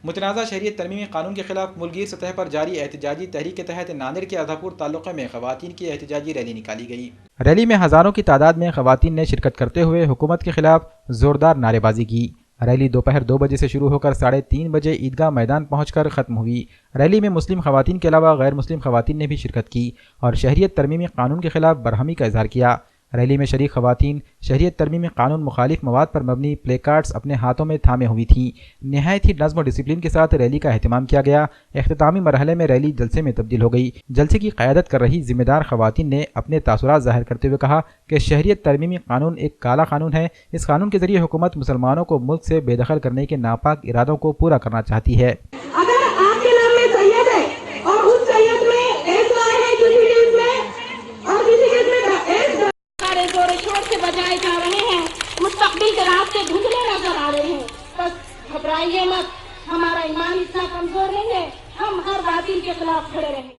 متنازع شہریت ترمیمی قانون کے خلاف ملک گیر سطح پر جاری احتجاجی تحریک کے تحت ناندیڑ کے اضاپور تعلقے میں خواتین کی احتجاجی ریلی نکالی گئی۔ ریلی میں ہزاروں کی تعداد میں خواتین نے شرکت کرتے ہوئے حکومت کے خلاف زوردار نعرے بازی کی۔ ریلی دوپہر 2 بجے سے شروع ہو کر 3:30 بجے عیدگاہ میدان پہنچ کر ختم ہوئی۔ ریلی میں مسلم خواتین کے علاوہ غیر مسلم خواتین نے بھی شرکت کی اور شہریت ترمیمی قانون کے خلاف برہمی کا اظہار کیا۔ ریلی میں شریک خواتین شہریت ترمیمی قانون مخالف مواد پر مبنی پلے کارڈز اپنے ہاتھوں میں تھامے ہوئی تھیں۔ نہایت ہی نظم و ڈسپلن کے ساتھ ریلی کا اہتمام کیا گیا۔ اختتامی مرحلے میں ریلی جلسے میں تبدیل ہو گئی۔ جلسے کی قیادت کر رہی ذمہ دار خواتین نے اپنے تاثرات ظاہر کرتے ہوئے کہا کہ شہریت ترمیمی قانون ایک کالا قانون ہے۔ اس قانون کے ذریعے حکومت مسلمانوں کو ملک سے بے دخل کرنے کے ناپاک ارادوں کو پورا کرنا چاہتی ہے۔ اگر آپ کے نام میں سید ہے اور اس سید میں ایس وائی ہے کسی چیز میں اور کسی چیز میں سارے زور شور سے بجائے جا رہے ہیں، مستقبل کے راستے دھندلے نظر آ رہے ہیں، بس گھبرائیے مت، ہمارا ایمان اتنا کمزور نہیں ہے، ہم ہر باطل کے خلاف کھڑے رہیں۔